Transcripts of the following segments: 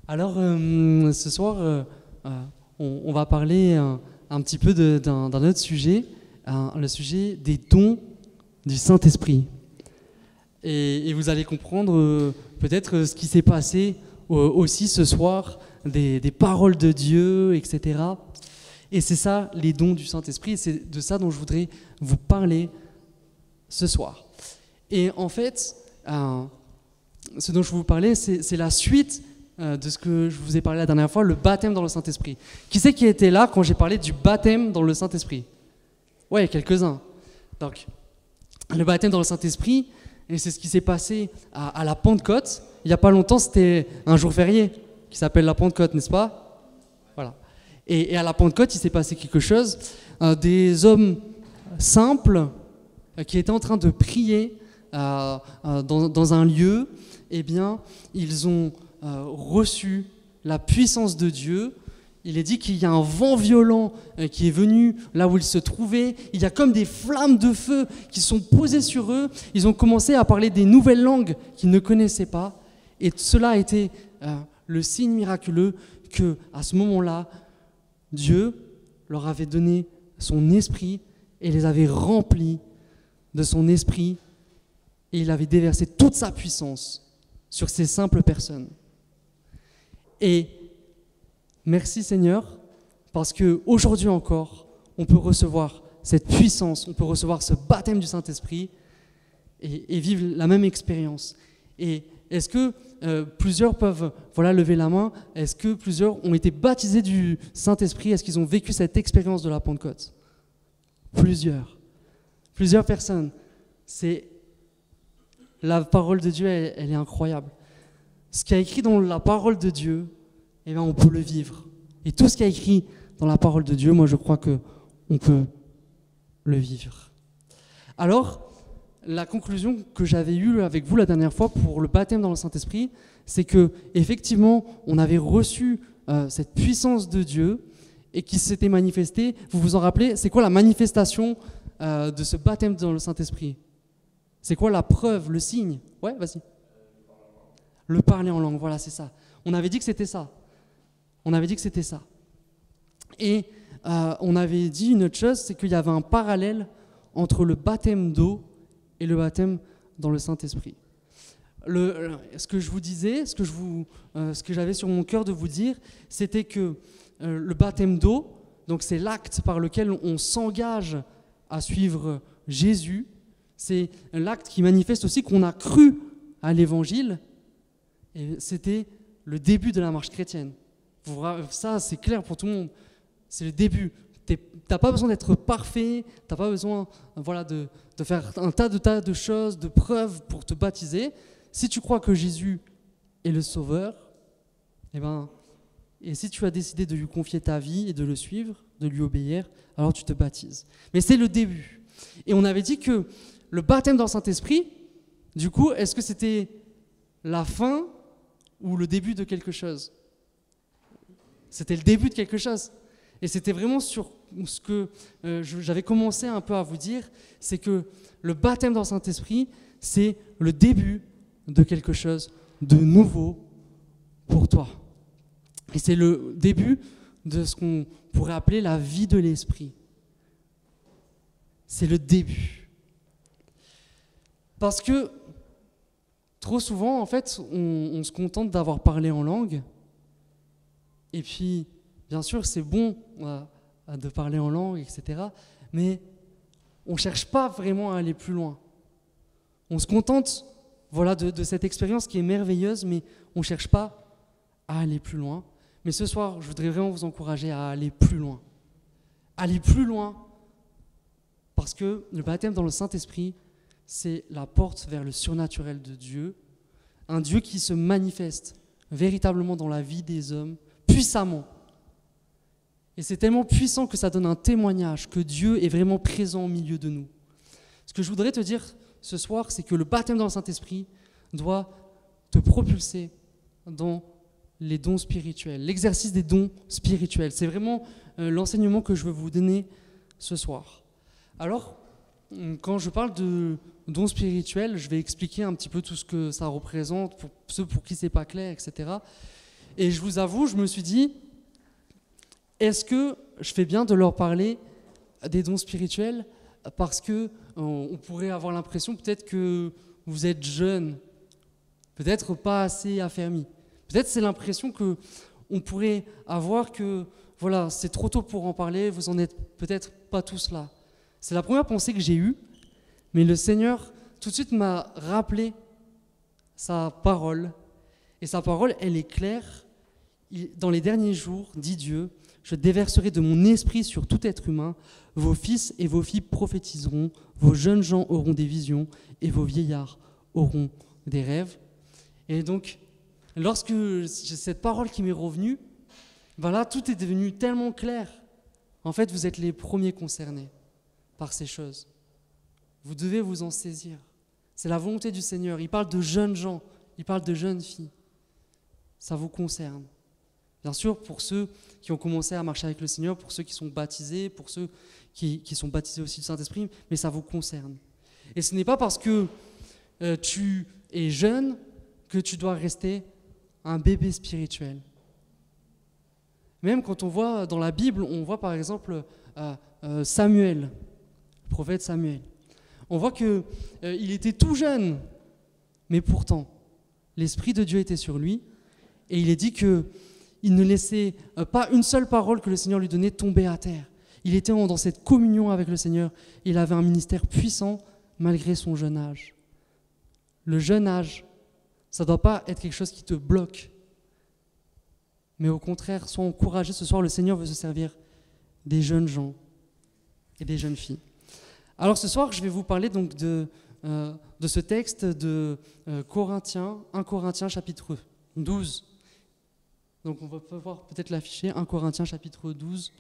Alors, ce soir, on va parler un petit peu d'un autre sujet, le sujet des dons du Saint-Esprit. Et vous allez comprendre peut-être ce qui s'est passé aussi ce soir, des paroles de Dieu, etc. Et c'est ça, les dons du Saint-Esprit, et c'est de ça dont je voudrais vous parler ce soir. Et en fait, ce dont je vais vous parler, c'est la suite de ce que je vous ai parlé la dernière fois, le baptême dans le Saint-Esprit. Qui c'est qui était là quand j'ai parlé du baptême dans le Saint-Esprit? Ouais, quelques-uns. Donc, le baptême dans le Saint-Esprit, et c'est ce qui s'est passé à la Pentecôte. Il n'y a pas longtemps, c'était un jour férié qui s'appelle la Pentecôte, n'est-ce pas? Voilà. Et à la Pentecôte, il s'est passé quelque chose. Des hommes simples qui étaient en train de prier dans un lieu, eh bien, ils ont reçu la puissance de Dieu. Il est dit qu'il y a un vent violent qui est venu là où ils se trouvaient. Il y a comme des flammes de feu qui sont posées sur eux. Ils ont commencé à parler des nouvelles langues qu'ils ne connaissaient pas. Et cela a été le signe miraculeux que, à ce moment-là, Dieu leur avait donné son esprit et les avait remplis de son esprit. Et il avait déversé toute sa puissance sur ces simples personnes. Et merci Seigneur, parce qu'aujourd'hui encore, on peut recevoir cette puissance, on peut recevoir ce baptême du Saint-Esprit et vivre la même expérience. Et est-ce que plusieurs peuvent lever la main? Est-ce que plusieurs ont été baptisés du Saint-Esprit? Est-ce qu'ils ont vécu cette expérience de la Pentecôte? Plusieurs personnes. La parole de Dieu, elle est incroyable. Ce qui est écrit dans la parole de Dieu, eh bien, on peut le vivre. Et tout ce qui est écrit dans la parole de Dieu, moi je crois qu'on peut le vivre. Alors, la conclusion que j'avais eue avec vous la dernière fois pour le baptême dans le Saint-Esprit, c'est que effectivement, on avait reçu cette puissance de Dieu et qui s'était manifestée. Vous vous en rappelez? C'est quoi la manifestation de ce baptême dans le Saint-Esprit? C'est quoi la preuve, le signe? Ouais, vas-y. Le parler en langue, voilà, c'est ça. On avait dit que c'était ça. Et on avait dit une autre chose, c'est qu'il y avait un parallèle entre le baptême d'eau et le baptême dans le Saint-Esprit. Ce que je vous disais, ce que j'avais sur mon cœur de vous dire, c'était que le baptême d'eau, donc c'est l'acte par lequel on s'engage à suivre Jésus. C'est l'acte qui manifeste aussi qu'on a cru à l'Évangile. Et c'était le début de la marche chrétienne. Ça, c'est clair pour tout le monde. C'est le début. Tu n'as pas besoin d'être parfait, tu n'as pas besoin de faire un tas de choses, de preuves pour te baptiser. Si tu crois que Jésus est le Sauveur, et si tu as décidé de lui confier ta vie et de le suivre, de lui obéir, alors tu te baptises. Mais c'est le début. Et on avait dit que le baptême dans le Saint-Esprit, du coup, est-ce que c'était la fin ou le début de quelque chose? C'était le début de quelque chose. Et c'était vraiment sur ce que j'avais commencé un peu à vous dire, c'est que le baptême dans le Saint-Esprit, c'est le début de quelque chose de nouveau pour toi. Et c'est le début de ce qu'on pourrait appeler la vie de l'Esprit. C'est le début. Parce que trop souvent, en fait, on se contente d'avoir parlé en langue. Et puis, bien sûr, c'est bon de parler en langue, etc. Mais on ne cherche pas vraiment à aller plus loin. On se contente de cette expérience qui est merveilleuse, mais on ne cherche pas à aller plus loin. Mais ce soir, je voudrais vraiment vous encourager à aller plus loin. Aller plus loin, parce que le baptême dans le Saint-Esprit, c'est la porte vers le surnaturel de Dieu, un Dieu qui se manifeste véritablement dans la vie des hommes, puissamment. Et c'est tellement puissant que ça donne un témoignage que Dieu est vraiment présent au milieu de nous. Ce que je voudrais te dire ce soir, c'est que le baptême dans le Saint-Esprit doit te propulser dans les dons spirituels, l'exercice des dons spirituels. C'est vraiment l'enseignement que je veux vous donner ce soir. Alors, quand je parle de dons spirituels, je vais expliquer un petit peu tout ce que ça représente, pour ceux pour qui c'est pas clair, etc. Et je vous avoue, je me suis dit, est-ce que je fais bien de leur parler des dons spirituels? Parce que on pourrait avoir l'impression peut-être que vous êtes jeune, peut-être pas assez affermi. Peut-être c'est l'impression que on pourrait avoir que voilà, c'est trop tôt pour en parler, vous en êtes peut-être pas tous là. C'est la première pensée que j'ai eue, mais le Seigneur tout de suite m'a rappelé sa parole. Et sa parole, elle est claire. Dans les derniers jours, dit Dieu, je déverserai de mon esprit sur tout être humain. Vos fils et vos filles prophétiseront, vos jeunes gens auront des visions et vos vieillards auront des rêves. Et donc, lorsque j'ai cette parole qui m'est revenue, ben là, tout est devenu tellement clair. En fait, vous êtes les premiers concernés par ces choses. Vous devez vous en saisir. C'est la volonté du Seigneur. Il parle de jeunes gens, il parle de jeunes filles. Ça vous concerne. Bien sûr, pour ceux qui ont commencé à marcher avec le Seigneur, pour ceux qui sont baptisés, pour ceux qui sont baptisés aussi du Saint-Esprit, mais ça vous concerne. Et ce n'est pas parce que tu es jeune que tu dois rester un bébé spirituel. Même quand on voit dans la Bible, on voit par exemple Samuel, le prophète Samuel. On voit qu'il était tout jeune, mais pourtant, l'Esprit de Dieu était sur lui, et il est dit qu'il ne laissait pas une seule parole que le Seigneur lui donnait tomber à terre. Il était dans cette communion avec le Seigneur, et il avait un ministère puissant malgré son jeune âge. Le jeune âge, ça ne doit pas être quelque chose qui te bloque, mais au contraire, sois encouragé. Ce soir, le Seigneur veut se servir des jeunes gens et des jeunes filles. Alors ce soir, je vais vous parler donc de ce texte de Corinthiens, 1 Corinthiens chapitre 12. Donc on va pouvoir peut-être l'afficher, 1 Corinthiens chapitre 12.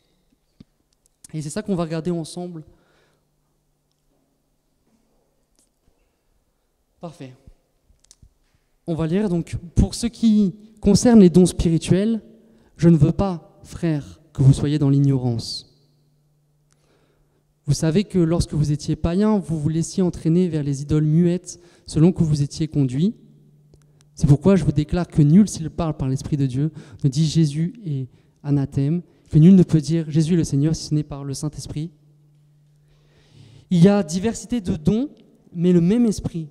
Et c'est ça qu'on va regarder ensemble. Parfait. On va lire donc, pour ce qui concerne les dons spirituels, je ne veux pas, frères, que vous soyez dans l'ignorance. Vous savez que lorsque vous étiez païens, vous vous laissiez entraîner vers les idoles muettes selon que vous étiez conduits. C'est pourquoi je vous déclare que nul, s'il parle par l'Esprit de Dieu, ne dit Jésus est anathème, que nul ne peut dire Jésus est le Seigneur si ce n'est par le Saint-Esprit. Il y a diversité de dons, mais le même Esprit.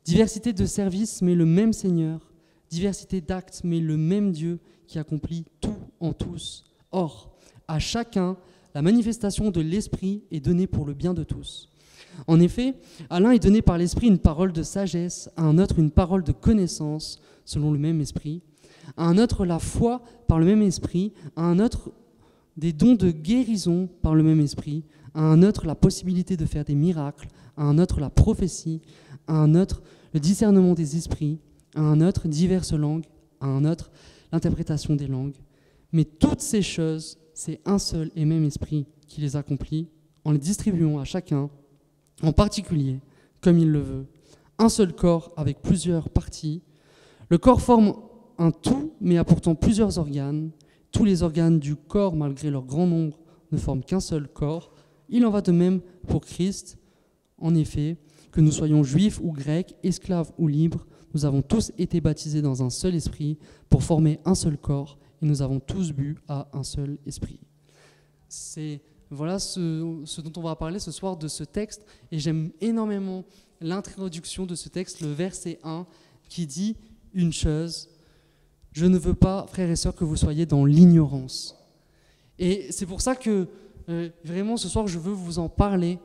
Diversité de services, mais le même Seigneur. Diversité d'actes, mais le même Dieu qui accomplit tout en tous. Or, à chacun, la manifestation de l'Esprit est donnée pour le bien de tous. En effet, à l'un est donné par l'Esprit une parole de sagesse, à un autre une parole de connaissance, selon le même Esprit, à un autre la foi par le même Esprit, à un autre des dons de guérison par le même Esprit, à un autre la possibilité de faire des miracles, à un autre la prophétie, à un autre le discernement des esprits, à un autre diverses langues, à un autre l'interprétation des langues. Mais toutes ces choses, c'est un seul et même Esprit qui les accomplit en les distribuant à chacun, en particulier, comme il le veut. Un seul corps avec plusieurs parties. Le corps forme un tout, mais a pourtant plusieurs organes. Tous les organes du corps, malgré leur grand nombre, ne forment qu'un seul corps. Il en va de même pour Christ. En effet, que nous soyons juifs ou grecs, esclaves ou libres, nous avons tous été baptisés dans un seul esprit pour former un seul corps, et nous avons tous bu à un seul esprit. C'est voilà ce dont on va parler ce soir de ce texte, et j'aime énormément l'introduction de ce texte, le verset 1, qui dit une chose: je ne veux pas, frères et sœurs, que vous soyez dans l'ignorance. Et c'est pour ça que vraiment ce soir je veux vous en parler,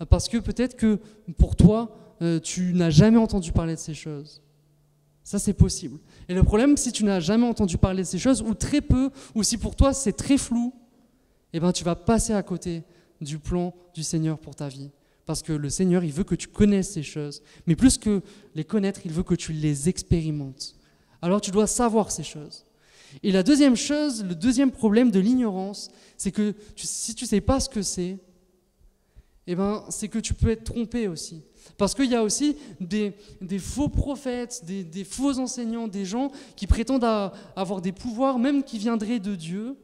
parce que peut-être que pour toi, tu n'as jamais entendu parler de ces choses. Ça, c'est possible. Et le problème, si tu n'as jamais entendu parler de ces choses, ou très peu, ou si pour toi c'est très flou, eh ben, tu vas passer à côté du plan du Seigneur pour ta vie. Parce que le Seigneur, il veut que tu connaisses ces choses. Mais plus que les connaître, il veut que tu les expérimentes. Alors tu dois savoir ces choses. Et la deuxième chose, le deuxième problème de l'ignorance, c'est que si tu ne sais pas ce que c'est, eh ben, c'est que tu peux être trompé aussi. Parce qu'il y a aussi des faux prophètes, des faux enseignants, des gens qui prétendent avoir des pouvoirs, même qui viendraient de Dieu,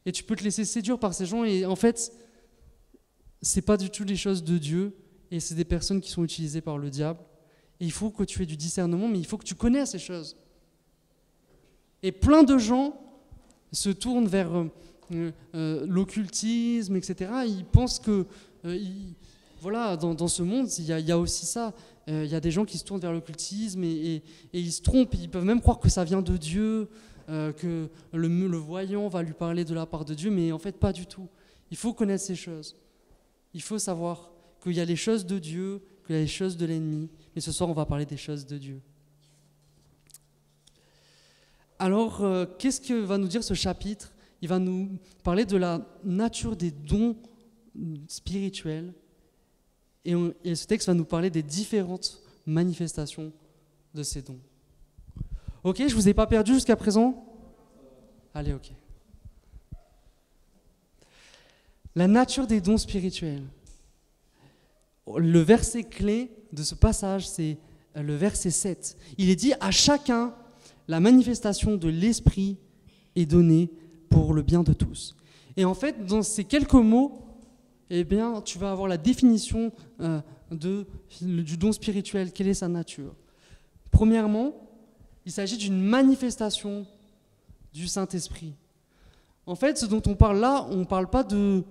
et tu peux te laisser séduire par ces gens, et en fait, ce n'est pas du tout les choses de Dieu, et c'est des personnes qui sont utilisées par le diable. Et il faut que tu aies du discernement, mais il faut que tu connaisses ces choses. Et plein de gens se tournent vers l'occultisme, etc. Ils pensent que, voilà, dans ce monde, il y a aussi ça. Il y a des gens qui se tournent vers l'occultisme et ils se trompent. Ils peuvent même croire que ça vient de Dieu, que le voyant va lui parler de la part de Dieu, mais en fait, pas du tout. Il faut connaître ces choses. Il faut savoir qu'il y a les choses de Dieu, qu'il y a les choses de l'ennemi. Mais ce soir, on va parler des choses de Dieu. Alors, qu'est-ce que va nous dire ce chapitre ? Il va nous parler de la nature des dons spirituels. Et ce texte va nous parler des différentes manifestations de ces dons. Ok, je ne vous ai pas perdu jusqu'à présent ? Allez, ok. La nature des dons spirituels. Le verset clé de ce passage, c'est le verset 7. Il est dit « À chacun, la manifestation de l'Esprit est donnée pour le bien de tous. » Et en fait, dans ces quelques mots, eh bien, tu vas avoir la définition du don spirituel. Quelle est sa nature ? Premièrement, il s'agit d'une manifestation du Saint-Esprit. En fait, ce dont on parle là, on ne parle pas de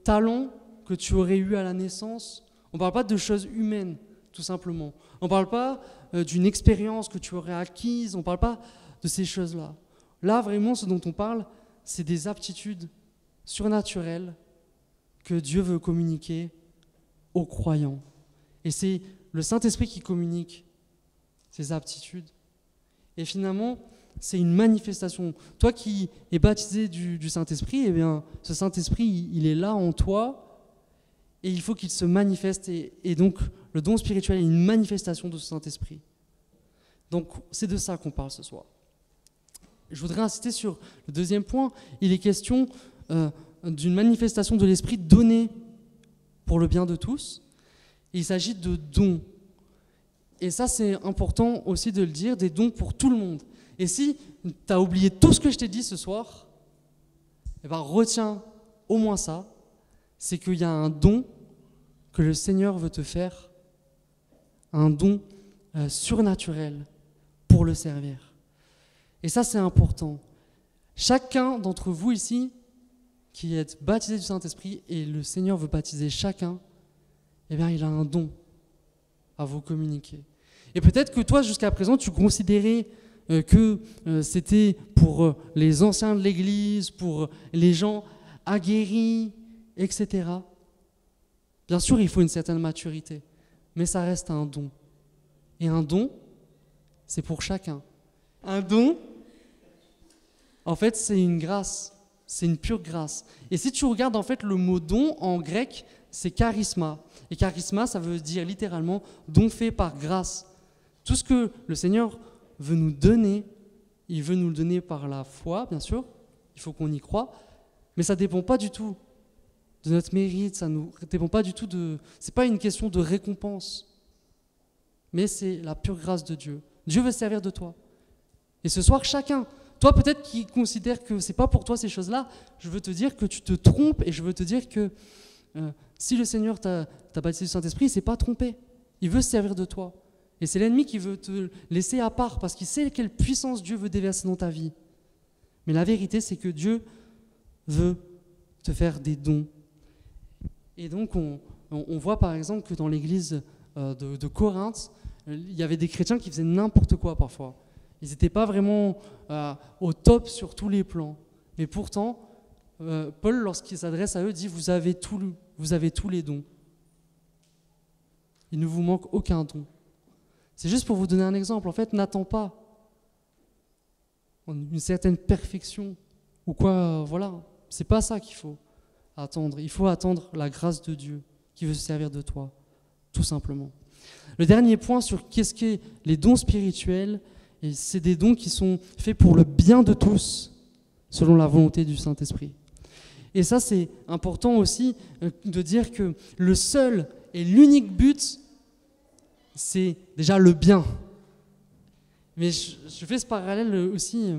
talents que tu aurais eu à la naissance. On ne parle pas de choses humaines, tout simplement. On ne parle pas d'une expérience que tu aurais acquise. On ne parle pas de ces choses-là. Là, vraiment, ce dont on parle, c'est des aptitudes surnaturelles que Dieu veut communiquer aux croyants. Et c'est le Saint-Esprit qui communique ces aptitudes. Et finalement, c'est une manifestation. Toi qui es baptisé du Saint-Esprit, eh bien, ce Saint-Esprit, il est là en toi et il faut qu'il se manifeste. Et donc, le don spirituel est une manifestation de ce Saint-Esprit. Donc, c'est de ça qu'on parle ce soir. Je voudrais insister sur le deuxième point. Il est question d'une manifestation de l'Esprit donnée pour le bien de tous. Et il s'agit de dons. Et ça, c'est important aussi de le dire, des dons pour tout le monde. Et si tu as oublié tout ce que je t'ai dit ce soir, eh ben, retiens au moins ça, c'est qu'il y a un don que le Seigneur veut te faire, un don surnaturel pour le servir. Et ça, c'est important. Chacun d'entre vous ici, qui êtes baptisé du Saint-Esprit, et le Seigneur veut baptiser chacun, eh bien, il a un don à vous communiquer. Et peut-être que toi, jusqu'à présent, tu considérais que c'était pour les anciens de l'Église, pour les gens aguerris, etc. Bien sûr, il faut une certaine maturité, mais ça reste un don. Et un don, c'est pour chacun. Un don, en fait, c'est une grâce, c'est une pure grâce. Et si tu regardes en fait le mot don en grec, c'est charisma. Et charisma, ça veut dire littéralement don fait par grâce. Tout ce que le Seigneur veut nous donner, il veut nous le donner par la foi, bien sûr, il faut qu'on y croie, mais ça ne dépend pas du tout de notre mérite, ça ne dépend pas du tout de... C'est pas une question de récompense, mais c'est la pure grâce de Dieu. Dieu veut servir de toi. Et ce soir, chacun, toi peut-être qui considères que ce n'est pas pour toi ces choses-là, je veux te dire que tu te trompes et je veux te dire que si le Seigneur t'a baptisé du Saint-Esprit, il ne s'est pas trompé. Il veut se servir de toi. Et c'est l'ennemi qui veut te laisser à part parce qu'il sait quelle puissance Dieu veut déverser dans ta vie. Mais la vérité, c'est que Dieu veut te faire des dons. Et donc, on voit par exemple que dans l'église de Corinthe, il y avait des chrétiens qui faisaient n'importe quoi parfois. Ils n'étaient pas vraiment au top sur tous les plans. Mais pourtant, Paul, lorsqu'il s'adresse à eux, dit « Vous avez tous les dons. Il ne vous manque aucun don. » C'est juste pour vous donner un exemple. En fait, n'attends pas une certaine perfection ou quoi, voilà. C'est pas ça qu'il faut attendre. Il faut attendre la grâce de Dieu qui veut se servir de toi, tout simplement. Le dernier point sur qu'est-ce qu'est les dons spirituels, et c'est des dons qui sont faits pour le bien de tous, selon la volonté du Saint-Esprit. Et ça, c'est important aussi de dire que le seul et l'unique but, c'est déjà le bien. Mais je fais ce parallèle aussi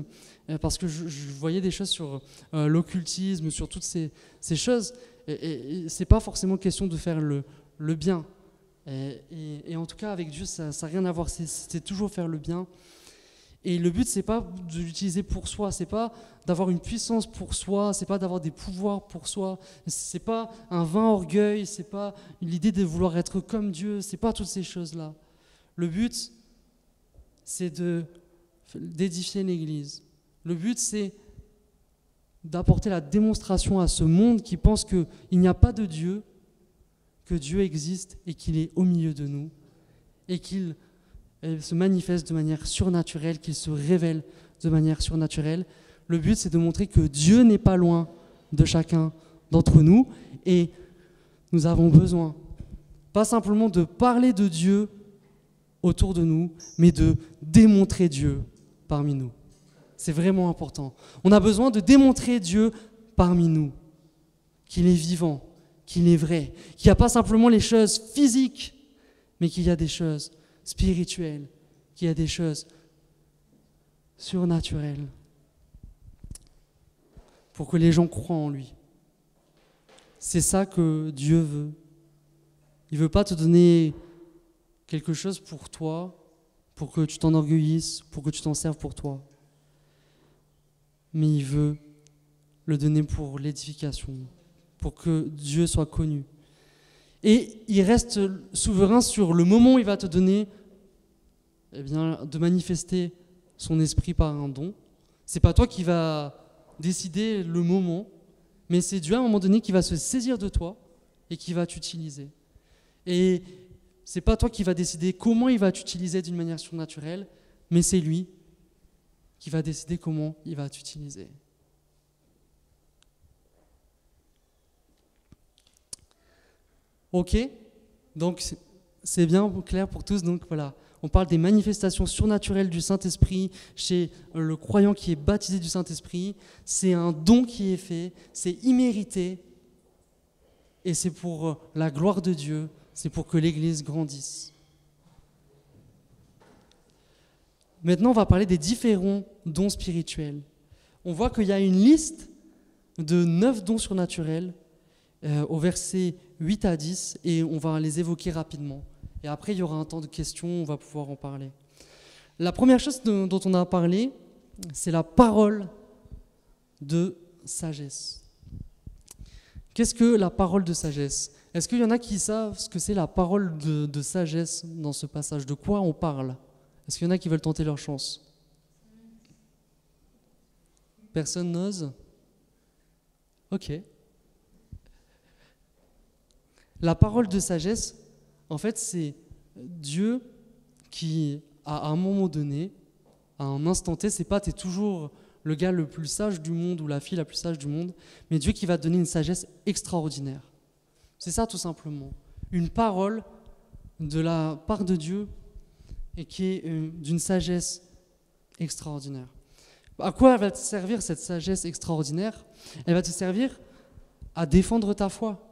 parce que je voyais des choses sur l'occultisme, sur toutes ces choses, et ce n'est pas forcément question de faire le bien. Et en tout cas, avec Dieu, ça n'a rien à voir, c'est toujours faire le bien. Et le but, c'est pas de l'utiliser pour soi, c'est pas d'avoir une puissance pour soi, c'est pas d'avoir des pouvoirs pour soi, c'est pas un vain orgueil, c'est pas l'idée de vouloir être comme Dieu, c'est pas toutes ces choses-là. Le but, c'est d'édifier l'Église. Le but, c'est d'apporter la démonstration à ce monde qui pense qu'il n'y a pas de Dieu, que Dieu existe et qu'il est au milieu de nous, et qu'il se manifeste de manière surnaturelle, qu'il se révèle de manière surnaturelle. Le but, c'est de montrer que Dieu n'est pas loin de chacun d'entre nous, et nous avons besoin, pas simplement de parler de Dieu autour de nous, mais de démontrer Dieu parmi nous. C'est vraiment important. On a besoin de démontrer Dieu parmi nous, qu'il est vivant, qu'il est vrai, qu'il n'y a pas simplement les choses physiques, mais qu'il y a des choses spirituelles, qu'il y a des choses surnaturelles, pour que les gens croient en lui. C'est ça que Dieu veut. Il ne veut pas te donner quelque chose pour toi, pour que tu t'enorgueillisses, pour que tu t'en serves pour toi. Mais il veut le donner pour l'édification, pour que Dieu soit connu. Et il reste souverain sur le moment où il va te donner de manifester son esprit par un don. C'est pas toi qui vas décider le moment, mais c'est Dieu à un moment donné qui va se saisir de toi et qui va t'utiliser. Et c'est pas toi qui va décider comment il va t'utiliser d'une manière surnaturelle, mais c'est lui qui va décider comment il va t'utiliser. Ok, donc c'est bien clair pour tous. Donc voilà, on parle des manifestations surnaturelles du Saint-Esprit chez le croyant qui est baptisé du Saint-Esprit. C'est un don qui est fait, c'est immérité, et c'est pour la gloire de Dieu, c'est pour que l'Église grandisse. Maintenant, on va parler des différents dons spirituels. On voit qu'il y a une liste de 9 dons surnaturels au verset 8 à 10, et on va les évoquer rapidement. Et après, il y aura un temps de questions, on va pouvoir en parler. La première chose dont on a parlé, c'est la parole de sagesse. Qu'est-ce que la parole de sagesse ? Est-ce qu'il y en a qui savent ce que c'est la parole de sagesse dans ce passage ? De quoi on parle ? Est-ce qu'il y en a qui veulent tenter leur chance ? Personne n'ose ? Ok. La parole de sagesse, en fait, c'est Dieu qui, à un moment donné, à un instant T, c'est pas t'es toujours le gars le plus sage du monde ou la fille la plus sage du monde, mais Dieu qui va te donner une sagesse extraordinaire. C'est ça tout simplement. Une parole de la part de Dieu et qui est d'une sagesse extraordinaire. À quoi elle va te servir cette sagesse extraordinaire ? Elle va te servir à défendre ta foi.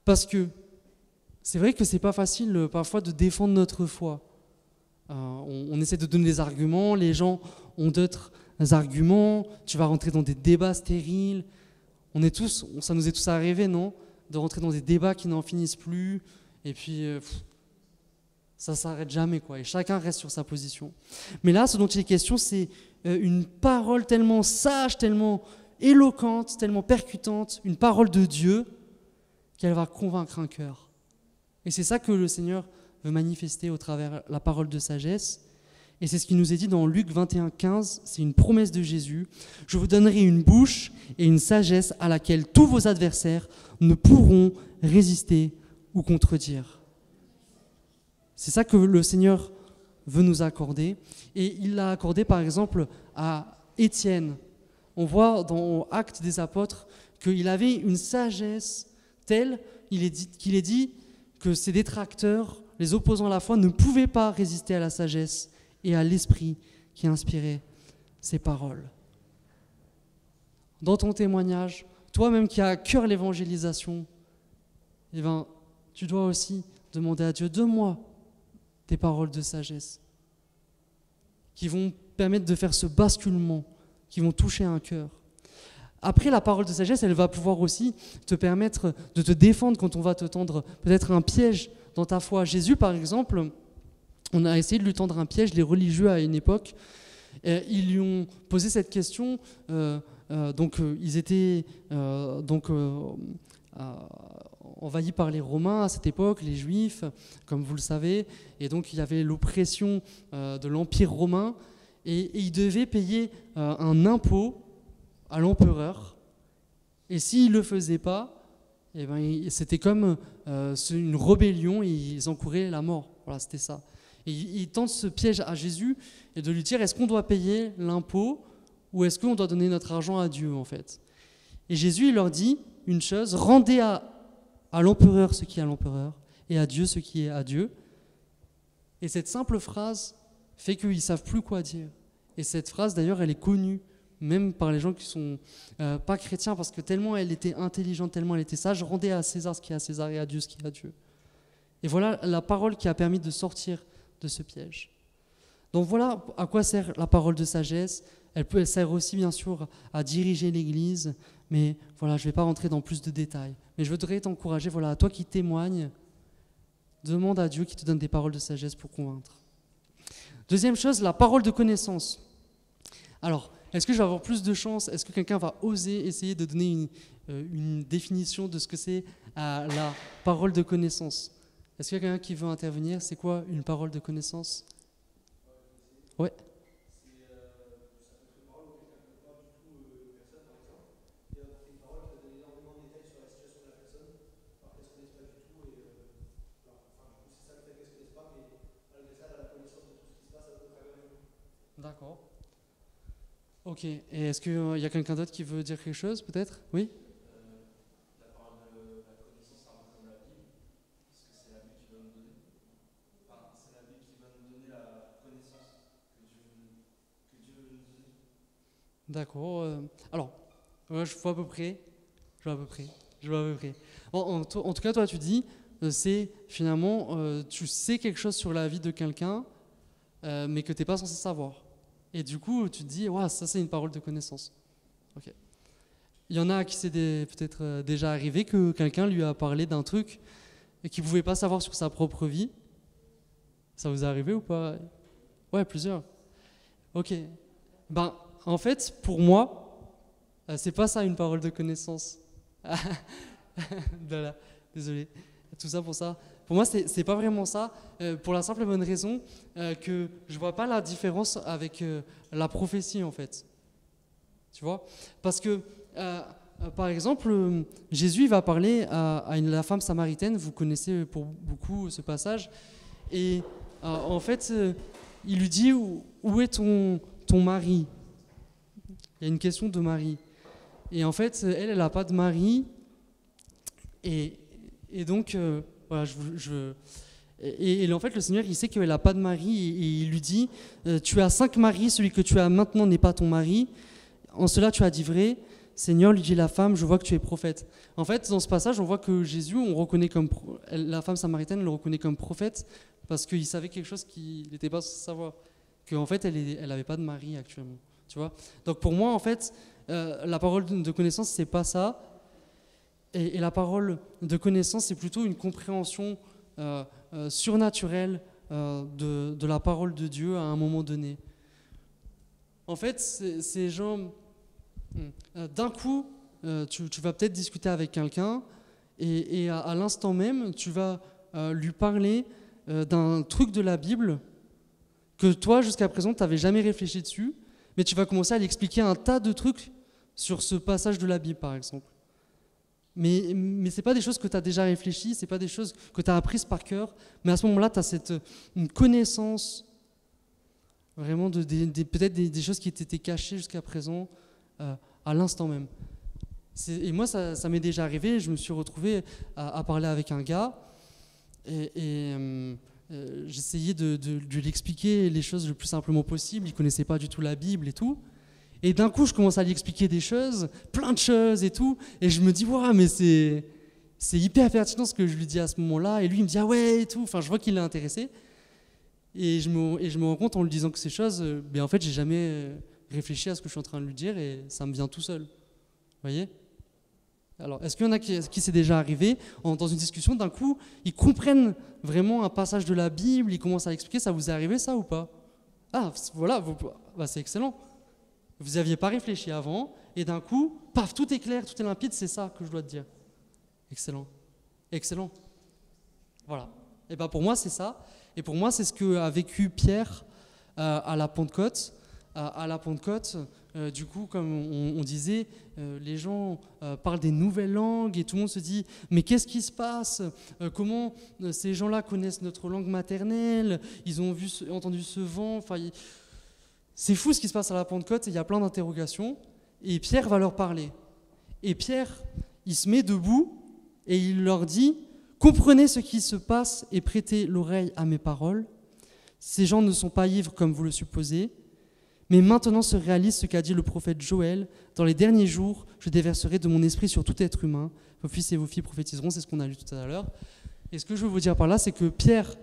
Parce que c'est vrai que c'est pas facile parfois de défendre notre foi. On essaie de donner des arguments, les gens ont d'autres arguments, tu vas rentrer dans des débats stériles. Ça nous est tous arrivé, non ? De rentrer dans des débats qui n'en finissent plus, et puis ça s'arrête jamais, quoi. Et chacun reste sur sa position. Mais là, ce dont il est question, c'est une parole tellement sage, tellement éloquente, tellement percutante, une parole de Dieu, qu'elle va convaincre un cœur. Et c'est ça que le Seigneur veut manifester au travers la parole de sagesse. Et c'est ce qui nous est dit dans Luc 21, 15, c'est une promesse de Jésus. « Je vous donnerai une bouche et une sagesse à laquelle tous vos adversaires ne pourront résister ou contredire. » C'est ça que le Seigneur veut nous accorder. Et il l'a accordé par exemple à Étienne. On voit dans Actes des Apôtres qu'il avait une sagesse telle qu'il est dit que ses détracteurs, les opposants à la foi, ne pouvaient pas résister à la sagesse et à l'esprit qui inspirait ces paroles. Dans ton témoignage, toi-même qui as à cœur l'évangélisation, tu dois aussi demander à Dieu, donne-moi des paroles de sagesse qui vont permettre de faire ce basculement, qui vont toucher un cœur. Après, la parole de sagesse, elle va pouvoir aussi te permettre de te défendre quand on va te tendre peut-être un piège dans ta foi. Jésus, par exemple, on a essayé de lui tendre un piège. Les religieux à une époque, ils lui ont posé cette question. Ils étaient envahis par les Romains à cette époque, les Juifs, comme vous le savez, et donc il y avait l'oppression de l'Empire romain, et ils devaient payer un impôt à l'empereur, et s'ils ne le faisaient pas, eh ben, c'était comme une rébellion, et ils encouraient la mort. Voilà, c'était ça. Et ils tentent ce piège à Jésus, et de lui dire, est-ce qu'on doit payer l'impôt, ou est-ce qu'on doit donner notre argent à Dieu, en fait? Et Jésus, il leur dit une chose, rendez à l'empereur ce qui est à l'empereur, et à Dieu ce qui est à Dieu. Et cette simple phrase fait qu'ils ne savent plus quoi dire. Et cette phrase, d'ailleurs, elle est connue, même par les gens qui ne sont pas chrétiens, parce que tellement elle était intelligente, tellement elle était sage, rendez à César ce qui est à César, et à Dieu ce qui est à Dieu. Et voilà la parole qui a permis de sortir de ce piège. Donc voilà à quoi sert la parole de sagesse. Elle sert aussi, bien sûr, à diriger l'Église, mais voilà, je ne vais pas rentrer dans plus de détails. Mais je voudrais t'encourager, voilà, à toi qui témoignes, demande à Dieu qui te donne des paroles de sagesse pour convaincre. Deuxième chose, la parole de connaissance. Alors, est-ce que je vais avoir plus de chance? Est-ce que quelqu'un va oser essayer de donner une définition de ce que c'est la parole de connaissance? Est-ce qu'il y a quelqu'un qui veut intervenir? C'est quoi une parole de connaissance? Ouais. D'accord. Ok. Et est-ce qu'il y a quelqu'un d'autre qui veut dire quelque chose, peut-être? Oui? La parole de la connaissance, ça représente la Bible, parce que c'est la Bible qui va nous donner. Enfin, c'est la Bible qui va nous donner la connaissance que Dieu veut nous donner. D'accord. Alors, ouais, je vois à peu près. Je vois à peu près. Je vois à peu près. En tout cas, toi, tu dis, c'est finalement, tu sais quelque chose sur la vie de quelqu'un, mais que tu n'es pas censé savoir. Et du coup, tu te dis, ouais, ça, c'est une parole de connaissance. Ok. Il y en a à qui c'est peut-être déjà arrivé que quelqu'un lui a parlé d'un truc et qu'il ne pouvait pas savoir sur sa propre vie. Ça vous est arrivé ou pas? Ouais, plusieurs. Ok. Ben, en fait, pour moi, c'est pas ça une parole de connaissance. Voilà, désolé. Tout ça pour ça. Pour moi, c'est pas vraiment ça, pour la simple et bonne raison que je vois pas la différence avec la prophétie, en fait. Tu vois? Parce que, par exemple, Jésus il va parler à la femme samaritaine, vous connaissez pour beaucoup ce passage, et en fait, il lui dit, où est ton mari? Il y a une question de mari. Et en fait, elle n'a pas de mari, et donc, voilà, en fait, le Seigneur, il sait qu'elle n'a pas de mari, et il lui dit, tu as 5 maris, celui que tu as maintenant n'est pas ton mari, en cela tu as dit vrai. Seigneur, lui dit la femme, je vois que tu es prophète. En fait, dans ce passage, on voit que Jésus, on reconnaît la femme samaritaine, le reconnaît comme prophète, parce qu'il savait quelque chose qu'il n'était pas censé savoir, qu'en fait, elle n'avait pas de mari actuellement. Tu vois? Donc pour moi, en fait, la parole de connaissance, c'est pas ça. Et la parole de connaissance, c'est plutôt une compréhension surnaturelle de la parole de Dieu à un moment donné. En fait, ces gens, d'un coup, tu vas peut-être discuter avec quelqu'un et à l'instant même, tu vas lui parler d'un truc de la Bible que toi, jusqu'à présent, tu n'avais jamais réfléchi dessus, mais tu vas commencer à lui expliquer un tas de trucs sur ce passage de la Bible, par exemple. Mais ce n'est pas des choses que tu as déjà réfléchies, ce n'est pas des choses que tu as apprises par cœur, mais à ce moment-là, tu as une connaissance vraiment peut-être des choses qui étaient cachées jusqu'à présent à l'instant même. Et moi, ça m'est déjà arrivé, je me suis retrouvé à parler avec un gars et j'essayais de lui expliquer les choses le plus simplement possible, il ne connaissait pas du tout la Bible et tout. Et d'un coup, je commence à lui expliquer des choses, plein de choses et tout. Et je me dis, ouais, mais c'est hyper pertinent ce que je lui dis à ce moment-là. Et lui, il me dit, ah ouais, et tout. Enfin, je vois qu'il est intéressé. Et je me rends compte en lui disant que ces choses, en fait, j'ai jamais réfléchi à ce que je suis en train de lui dire et ça me vient tout seul. Vous voyez? Alors, est-ce qu'il y en a qui c'est déjà arrivé, dans une discussion, d'un coup, ils comprennent vraiment un passage de la Bible, ils commencent à l'expliquer, ça vous est arrivé ça ou pas? Ah, voilà, c'est excellent. Vous n'y aviez pas réfléchi avant, et d'un coup, paf, tout est clair, tout est limpide, c'est ça que je dois te dire. Excellent. Excellent. Voilà. Et bien pour moi, c'est ça. Et pour moi, c'est ce qu'a vécu Pierre à la Pentecôte. À la Pentecôte, du coup, comme on disait, les gens parlent des nouvelles langues et tout le monde se dit mais qu'est-ce qui se passe? Comment ces gens-là connaissent notre langue maternelle? Ils ont entendu ce vent. Enfin, c'est fou ce qui se passe à la Pentecôte. Il y a plein d'interrogations. Et Pierre va leur parler. Et Pierre, il se met debout et il leur dit comprenez ce qui se passe et prêtez l'oreille à mes paroles. Ces gens ne sont pas ivres comme vous le supposez. Mais maintenant se réalise ce qu'a dit le prophète Joël. Dans les derniers jours, je déverserai de mon esprit sur tout être humain. Vos fils et vos filles prophétiseront, c'est ce qu'on a lu tout à l'heure. Et ce que je veux vous dire par là, c'est que Pierre,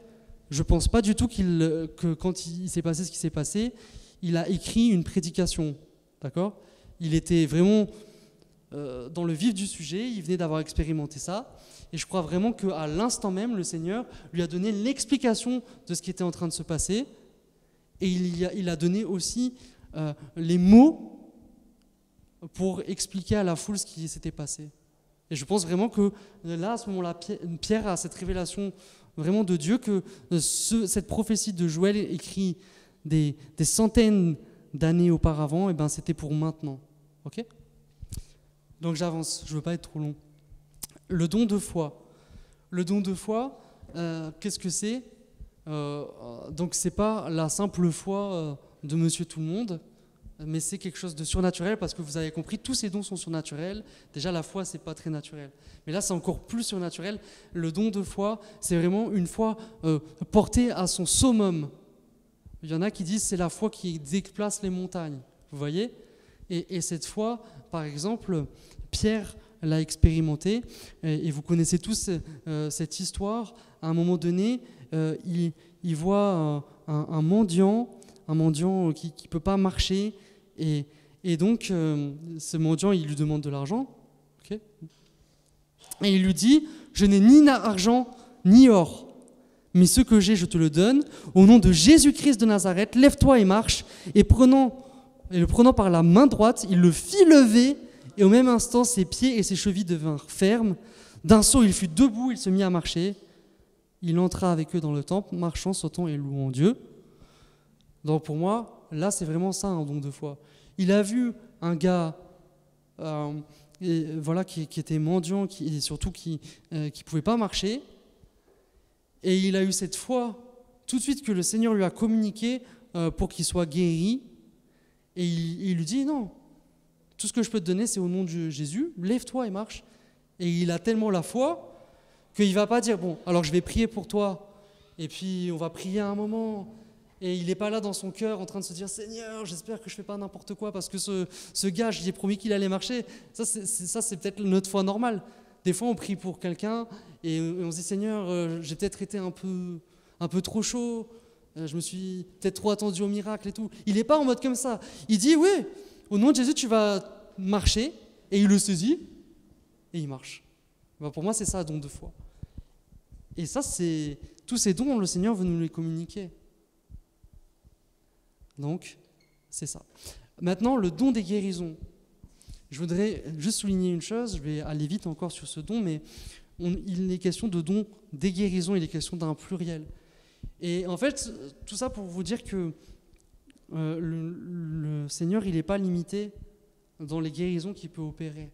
je ne pense pas du tout que quand il s'est passé ce qui s'est passé, il a écrit une prédication. D'accord ? Il était vraiment dans le vif du sujet, il venait d'avoir expérimenté ça. Et je crois vraiment qu'à l'instant même, le Seigneur lui a donné l'explication de ce qui était en train de se passer. Et il a donné aussi les mots pour expliquer à la foule ce qui s'était passé. Et je pense vraiment que là, à ce moment-là, Pierre a cette révélation vraiment de Dieu, que cette prophétie de Joël écrit des centaines d'années auparavant, et ben c'était pour maintenant. Ok ? Donc j'avance, je ne veux pas être trop long. Le don de foi. Le don de foi, qu'est-ce que c'est ? Donc c'est pas la simple foi de monsieur tout le monde, mais c'est quelque chose de surnaturel, parce que vous avez compris, tous ces dons sont surnaturels. Déjà la foi, c'est pas très naturel, mais là c'est encore plus surnaturel. Le don de foi, c'est vraiment une foi portée à son summum. Il y en a qui disent c'est la foi qui déplace les montagnes, vous voyez, et cette foi, par exemple, Pierre l'a expérimenté, et vous connaissez tous cette histoire. À un moment donné, il voit un mendiant qui ne peut pas marcher, et donc ce mendiant, il lui demande de l'argent, okay, et il lui dit « Je n'ai ni argent ni or, mais ce que j'ai, je te le donne. Au nom de Jésus-Christ de Nazareth, lève-toi et marche. » Et le prenant par la main droite, il le fit lever, et au même instant, ses pieds et ses chevilles devinrent fermes. D'un saut, il fut debout, il se mit à marcher. Il entra avec eux dans le temple, marchant, sautant et louant Dieu. Donc pour moi, là, c'est vraiment ça, un don de foi. Il a vu un gars qui était mendiant, et surtout qui ne pouvait pas marcher. Et il a eu cette foi tout de suite que le Seigneur lui a communiqué pour qu'il soit guéri. Et il lui dit, non, tout ce que je peux te donner, c'est au nom de Jésus, lève-toi et marche. Et il a tellement la foi qu'il ne va pas dire, bon, alors je vais prier pour toi, et puis on va prier un moment. Et il n'est pas là dans son cœur en train de se dire, Seigneur, j'espère que je ne fais pas n'importe quoi, parce que ce gars, je lui ai promis qu'il allait marcher. Ça, c'est peut-être notre foi normale. Des fois, on prie pour quelqu'un, et on se dit, Seigneur, j'ai peut-être été un peu trop chaud, je me suis peut-être trop attendu au miracle et tout. Il n'est pas en mode comme ça. Il dit, oui, au nom de Jésus, tu vas marcher, et il le saisit, et il marche. Ben pour moi, c'est ça, don de foi. Et ça, c'est tous ces dons, le Seigneur veut nous les communiquer. Donc, c'est ça. Maintenant, le don des guérisons. Je voudrais juste souligner une chose, je vais aller vite encore sur ce don, mais il est question de don des guérisons, il est question d'un pluriel. Et en fait, tout ça pour vous dire que le Seigneur, il n'est pas limité dans les guérisons qu'il peut opérer.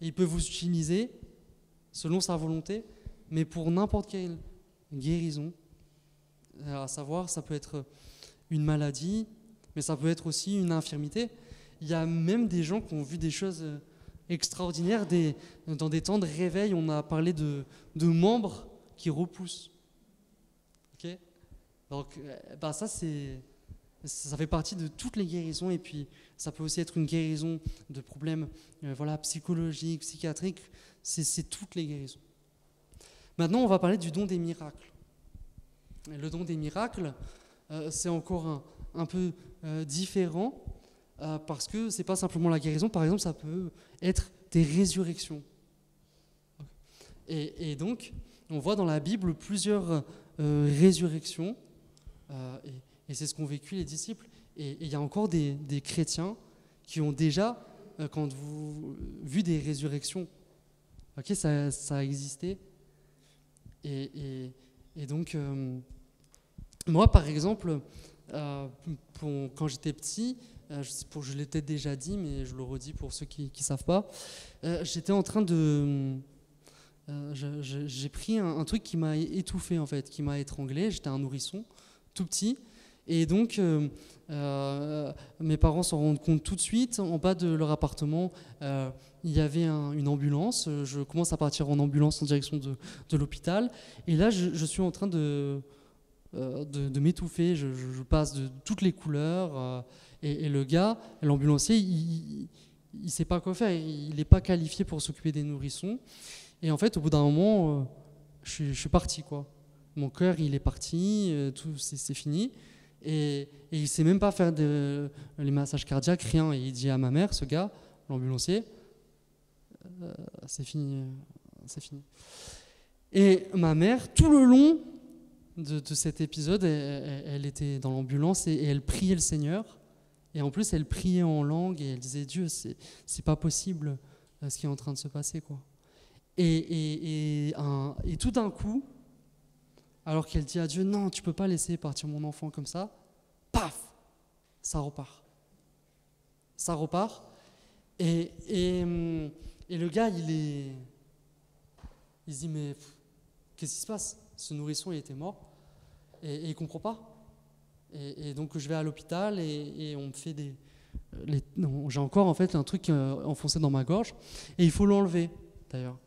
Et il peut vous utiliser selon sa volonté, mais pour n'importe quelle guérison, à savoir, ça peut être une maladie, mais ça peut être aussi une infirmité. Il y a même des gens qui ont vu des choses extraordinaires dans des temps de réveil. On a parlé de membres qui repoussent. Okay, donc, ça fait partie de toutes les guérisons, et puis ça peut aussi être une guérison de problèmes psychologiques, psychiatriques. C'est toutes les guérisons. Maintenant, on va parler du don des miracles. Et le don des miracles, c'est encore un peu différent, parce que c'est pas simplement la guérison. Par exemple, ça peut être des résurrections. Et donc, on voit dans la Bible plusieurs résurrections, et c'est ce qu'ont vécu les disciples. Et il y a encore des chrétiens qui ont déjà vu des résurrections. Ok, ça a existé. Et donc, moi, par exemple, quand j'étais petit, je l'ai peut-être déjà dit, mais je le redis pour ceux qui ne savent pas, j'étais en train de... j'ai pris un truc qui m'a étouffé, en fait, qui m'a étranglé. J'étais un nourrisson, tout petit. Et donc, mes parents s'en rendent compte tout de suite. En bas de leur appartement, il y avait une ambulance. Je commence à partir en ambulance en direction de l'hôpital. Et là, je suis en train de m'étouffer. Je passe de toutes les couleurs. Et le gars, l'ambulancier, il ne sait pas quoi faire. Il n'est pas qualifié pour s'occuper des nourrissons. Et en fait, au bout d'un moment, je suis parti, quoi. Mon cœur, il est parti. Tout, c'est fini. Et il ne sait même pas faire les massages cardiaques, rien. Et il dit à ma mère, ce gars, l'ambulancier, c'est fini, c'est fini. Et ma mère, tout le long de cet épisode, elle était dans l'ambulance et elle priait le Seigneur. Et en plus, elle priait en langue et elle disait, Dieu, c'est pas possible ce qui est en train de se passer, quoi. Et tout d'un coup, alors qu'elle dit à Dieu, non, tu peux pas laisser partir mon enfant comme ça, paf, ça repart. Ça repart. Et le gars, il se dit, mais qu'est-ce qui se passe? Ce nourrisson, il était mort. Et il comprend pas. Et donc, je vais à l'hôpital et on me fait j'ai encore en fait un truc enfoncé dans ma gorge. Et il faut l'enlever, d'ailleurs.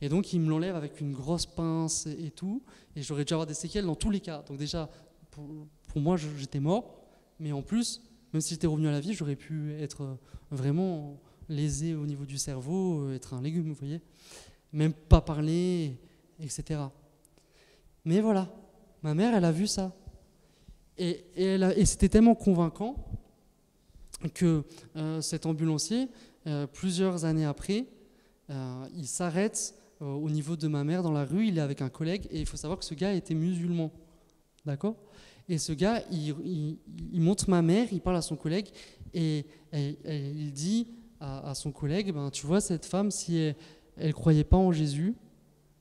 Et donc, il me l'enlève avec une grosse pince et tout. Et j'aurais dû avoir des séquelles dans tous les cas. Donc déjà, pour moi, j'étais mort. Mais en plus, même si j'étais revenu à la vie, j'aurais pu être vraiment lésé au niveau du cerveau, être un légume, vous voyez. Même pas parler, etc. Mais voilà, ma mère, elle a vu ça. Et c'était tellement convaincant que cet ambulancier, plusieurs années après, il s'arrête au niveau de ma mère dans la rue, il est avec un collègue, et il faut savoir que ce gars était musulman. D'accord ? Et ce gars, il montre ma mère, il parle à son collègue, et il dit à son collègue, ben, tu vois, cette femme, si elle ne croyait pas en Jésus,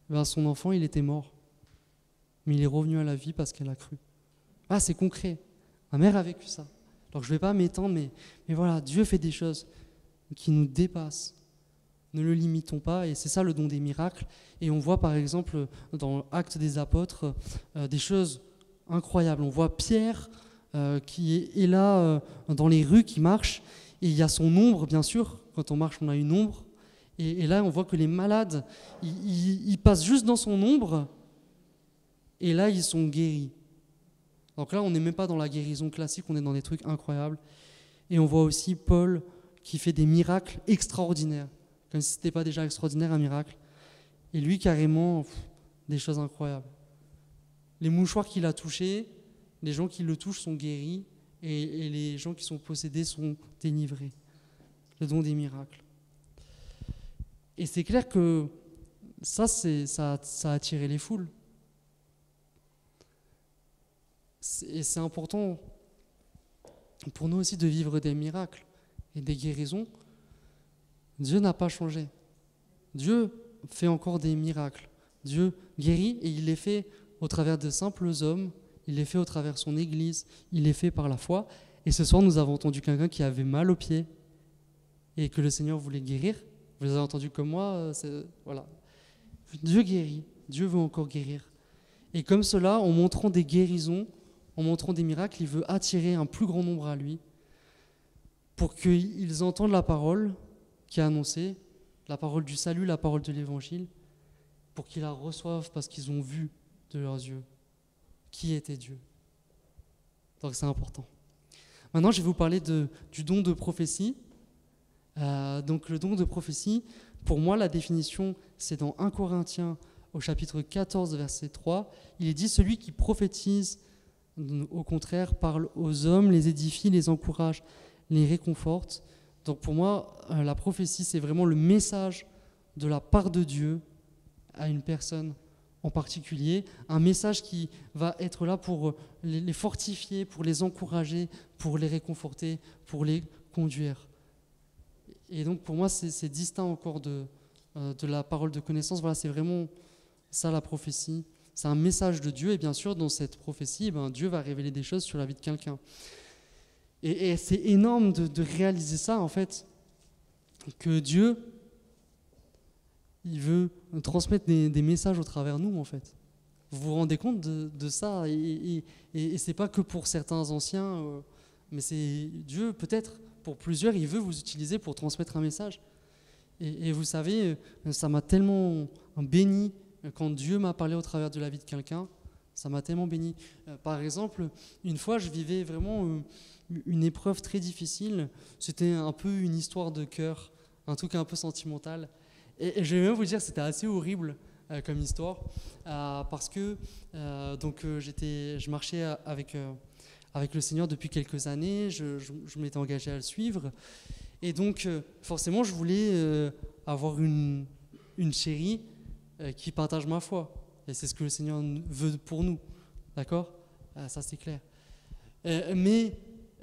ben, son enfant, il était mort. Mais il est revenu à la vie parce qu'elle a cru. Ah, c'est concret. Ma mère a vécu ça. Donc je ne vais pas m'étendre, mais voilà, Dieu fait des choses qui nous dépassent. Ne le limitons pas, et c'est ça le don des miracles. Et on voit par exemple dans l'Acte des Apôtres des choses incroyables. On voit Pierre qui est là dans les rues, qui marche, et il y a son ombre, bien sûr. Quand on marche, on a une ombre. Et là, on voit que les malades, ils passent juste dans son ombre, et là, ils sont guéris. Donc là, on n'est même pas dans la guérison classique, on est dans des trucs incroyables. Et on voit aussi Paul qui fait des miracles extraordinaires. Comme si ce n'était pas déjà extraordinaire, un miracle. Et lui, carrément, des choses incroyables. Les mouchoirs qu'il a touchés, les gens qui le touchent sont guéris, et les gens qui sont possédés sont délivrés. Le don des miracles. Et c'est clair que ça a attiré les foules. Et c'est important pour nous aussi de vivre des miracles et des guérisons. Dieu n'a pas changé. Dieu fait encore des miracles. Dieu guérit, et il les fait au travers de simples hommes, il les fait au travers de son Église, il les fait par la foi. Et ce soir, nous avons entendu quelqu'un qui avait mal aux pieds et que le Seigneur voulait guérir. Vous les avez entendus comme moi, voilà. Dieu guérit, Dieu veut encore guérir. Et comme cela, en montrant des guérisons, en montrant des miracles, il veut attirer un plus grand nombre à lui pour qu'ils entendent la parole qui est annoncée, la parole du salut, la parole de l'évangile, pour qu'ils la reçoivent parce qu'ils ont vu de leurs yeux qui était Dieu. Donc c'est important. Maintenant, je vais vous parler du don de prophétie. Donc le don de prophétie, pour moi, la définition, c'est dans 1 Corinthiens au chapitre 14, verset 3. Il est dit, celui qui prophétise, au contraire, parle aux hommes, les édifie, les encourage, les réconforte, Donc pour moi, la prophétie, c'est vraiment le message de la part de Dieu à une personne en particulier, un message qui va être là pour les fortifier, pour les encourager, pour les réconforter, pour les conduire. Et donc pour moi, c'est distinct encore de la parole de connaissance. Voilà, c'est vraiment ça la prophétie. C'est un message de Dieu, et bien sûr, dans cette prophétie, Dieu va révéler des choses sur la vie de quelqu'un. Et c'est énorme de réaliser ça, en fait, que Dieu, il veut transmettre des messages au travers nous, en fait. Vous vous rendez compte de ça, et c'est pas que pour certains anciens, mais c'est Dieu, peut-être, pour plusieurs, il veut vous utiliser pour transmettre un message. Et vous savez, ça m'a tellement béni quand Dieu m'a parlé au travers de la vie de quelqu'un. Ça m'a tellement béni. Par exemple, une fois, je vivais vraiment une épreuve très difficile. C'était un peu une histoire de cœur, un truc un peu sentimental. Et je vais même vous dire, c'était assez horrible comme histoire, parce que je marchais avec le Seigneur depuis quelques années, je m'étais engagé à le suivre, et donc forcément je voulais avoir une chérie qui partage ma foi, et c'est ce que le Seigneur veut pour nous, d'accord? Ça c'est clair. Mais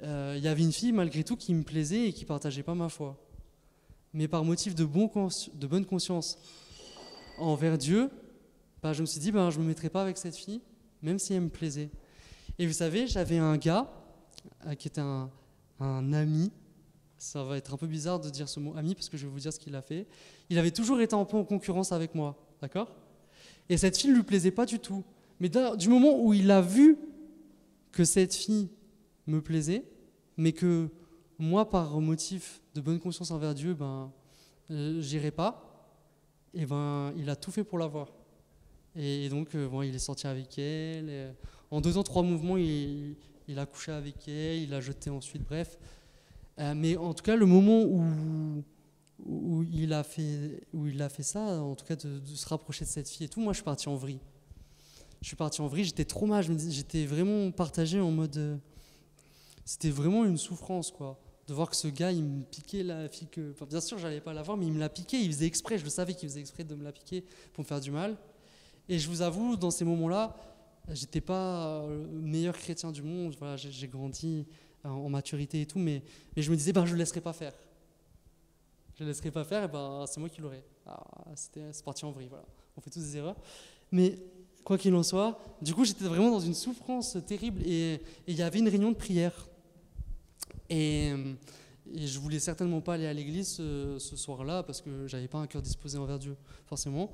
il y avait une fille malgré tout qui me plaisait et qui partageait pas ma foi. Mais par motif de bonne conscience envers Dieu, je me suis dit, je ne me mettrai pas avec cette fille, même si elle me plaisait. Et vous savez, j'avais un gars qui était un ami. Ça va être un peu bizarre de dire ce mot ami, parce que je vais vous dire ce qu'il a fait. Il avait toujours été un peu en concurrence avec moi, d'accord? Et cette fille ne lui plaisait pas du tout. Mais du moment où il a vu que cette fille me plaisait, mais que moi, par motif de bonne conscience envers Dieu, j'irai pas, et il a tout fait pour l'avoir. Et donc, il est sorti avec elle. Et en 2 ans, 3 mouvements, il a couché avec elle, il a jeté ensuite, bref. Mais en tout cas, le moment où il a fait ça, en tout cas de se rapprocher de cette fille et tout, moi, je suis parti en vrille. J'étais trop mal, j'étais vraiment partagé en mode... c'était vraiment une souffrance, quoi. De voir que ce gars, il me piquait la fille que... bien sûr, j'allais pas la voir, mais il me la piquait, il faisait exprès, je le savais qu'il faisait exprès de me la piquer pour me faire du mal. Et je vous avoue, dans ces moments-là, j'étais pas le meilleur chrétien du monde. Voilà, j'ai grandi en maturité et tout, mais je me disais, je le laisserai pas faire. Je le laisserai pas faire, et c'est moi qui l'aurai. C'est parti en vrille, voilà. On fait tous des erreurs. Mais quoi qu'il en soit, du coup, j'étais vraiment dans une souffrance terrible, et il y avait une réunion de prière. Et je voulais certainement pas aller à l'église ce soir-là, parce que j'avais pas un cœur disposé envers Dieu, forcément.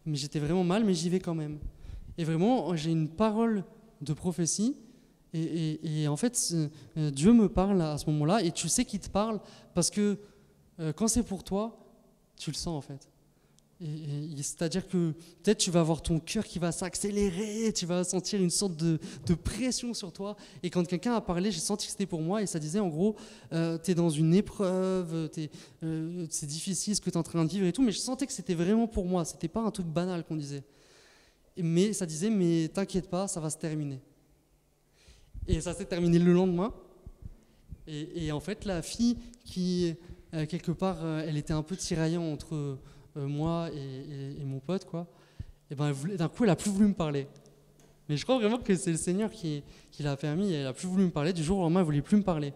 Mais j'étais vraiment mal, mais j'y vais quand même. Et vraiment, j'ai une parole de prophétie, et en fait, Dieu me parle à ce moment-là, et tu sais qu'il te parle, parce que quand c'est pour toi, tu le sens en fait. Et c'est-à-dire que peut-être tu vas avoir ton cœur qui va s'accélérer, tu vas sentir une sorte de pression sur toi. Et quand quelqu'un a parlé, j'ai senti que c'était pour moi, et ça disait en gros, t'es dans une épreuve, c'est difficile ce que t'es en train de vivre et tout, mais je sentais que c'était vraiment pour moi, c'était pas un truc banal qu'on disait. Mais ça disait, mais t'inquiète pas, ça va se terminer. Et ça s'est terminé le lendemain. Et en fait, la fille qui, quelque part, elle était un peu tiraillée entre... moi et mon pote, quoi, et d'un coup, elle a plus voulu me parler. Mais je crois vraiment que c'est le Seigneur qui l'a permis. Elle a plus voulu me parler. Du jour au lendemain, elle voulait plus me parler.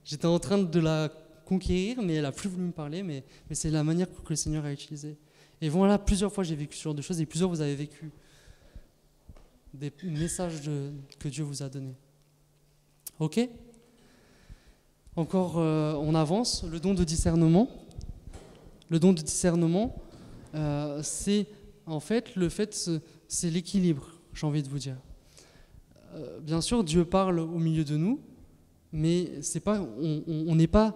J'étais en train de la conquérir, mais elle a plus voulu me parler. Mais c'est la manière que le Seigneur a utilisée. Et voilà, plusieurs fois, j'ai vécu ce genre de choses, et plusieurs, vous avez vécu des messages que Dieu vous a donnés. Ok ? Encore, on avance. Le don de discernement. Le don de discernement, c'est en fait c'est l'équilibre, j'ai envie de vous dire. Bien sûr, Dieu parle au milieu de nous, mais on n'est pas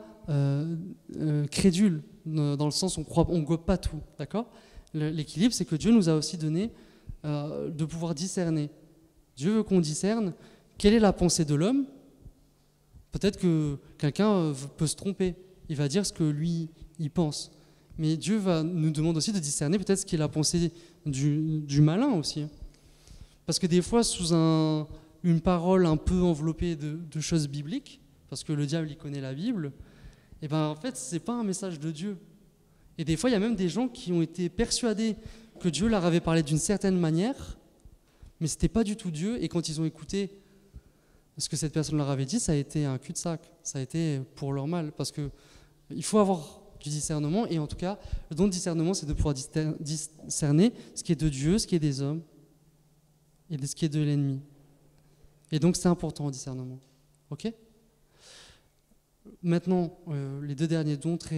crédule dans le sens où on ne gobe pas tout, d'accord ? L'équilibre, c'est que Dieu nous a aussi donné de pouvoir discerner. Dieu veut qu'on discerne quelle est la pensée de l'homme. Peut-être que quelqu'un peut se tromper, il va dire ce que lui, il pense. Mais Dieu nous demande aussi de discerner peut-être ce qui est la pensée du malin aussi. Parce que des fois, sous une parole un peu enveloppée de choses bibliques, parce que le diable, il connaît la Bible, Et ben en fait, c'est pas un message de Dieu. Et des fois, il y a même des gens qui ont été persuadés que Dieu leur avait parlé d'une certaine manière, mais c'était pas du tout Dieu. Et quand ils ont écouté ce que cette personne leur avait dit, ça a été un cul-de-sac. Ça a été pour leur mal. Parce que il faut avoir du discernement. Et en tout cas, le don de discernement, c'est de pouvoir discerner ce qui est de Dieu, ce qui est des hommes, et de ce qui est de l'ennemi. Et donc, c'est important, le discernement. Ok ? Maintenant, les deux derniers dons, je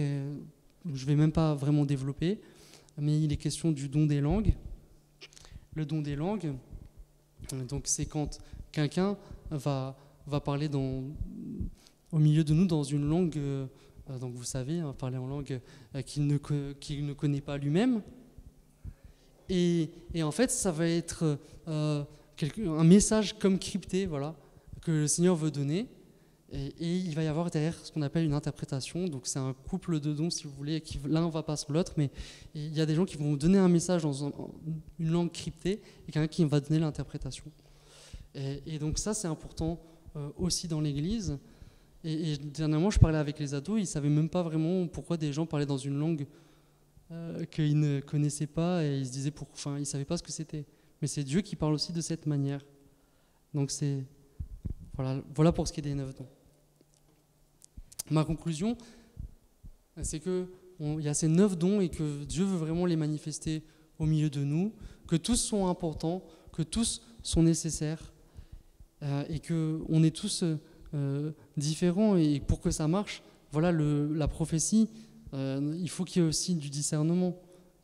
ne vais même pas vraiment développer, mais il est question du don des langues. Le don des langues, donc c'est quand quelqu'un va parler au milieu de nous dans une langue, donc vous savez, parler en langue qu'il ne connaît pas lui-même. Et en fait, ça va être un message comme crypté, voilà, que le Seigneur veut donner. Et il va y avoir derrière ce qu'on appelle une interprétation. Donc c'est un couple de dons, si vous voulez, l'un ne va pas sur l'autre, mais il y a des gens qui vont donner un message dans une langue cryptée et quelqu'un qui va donner l'interprétation. Et donc ça, c'est important aussi dans l'Église. Et dernièrement, je parlais avec les ados, ils ne savaient même pas vraiment pourquoi des gens parlaient dans une langue qu'ils ne connaissaient pas, et ils se disaient, ils ne savaient pas ce que c'était. Mais c'est Dieu qui parle aussi de cette manière. Donc voilà pour ce qui est des 9 dons. Ma conclusion, c'est qu'il y a ces 9 dons et que Dieu veut vraiment les manifester au milieu de nous, que tous sont importants, que tous sont nécessaires et qu'on est tous différents. Et pour que ça marche, voilà, la prophétie, il faut qu'il y ait aussi du discernement.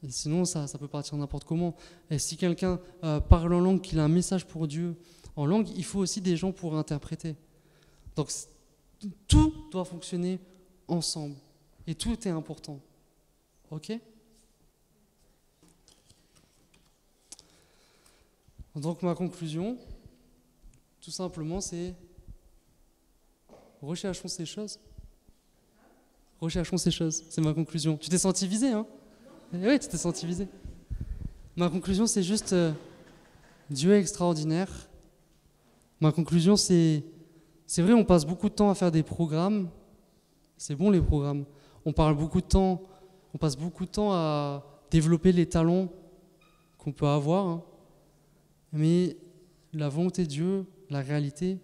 Et sinon, ça peut partir n'importe comment. Et si quelqu'un parle en langue, qu'il a un message pour Dieu en langue, il faut aussi des gens pour interpréter. Donc, tout doit fonctionner ensemble. Et tout est important. Ok ? Donc, ma conclusion, tout simplement, c'est recherchons ces choses. Recherchons ces choses. C'est ma conclusion. Tu t'es senti visé, hein ? Oui, tu t'es senti visé. Ma conclusion, c'est juste Dieu est extraordinaire. Ma conclusion, c'est vrai, on passe beaucoup de temps à faire des programmes. C'est bon, les programmes. On passe beaucoup de temps à développer les talents qu'on peut avoir. Hein. Mais la volonté de Dieu, la réalité,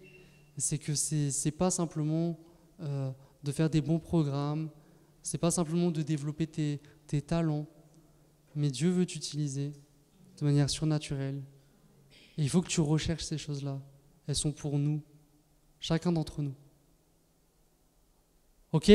c'est que c'est pas simplement de faire des bons programmes, c'est pas simplement de développer tes talents, mais Dieu veut t'utiliser de manière surnaturelle. Et il faut que tu recherches ces choses-là. Elles sont pour nous, chacun d'entre nous. Ok ?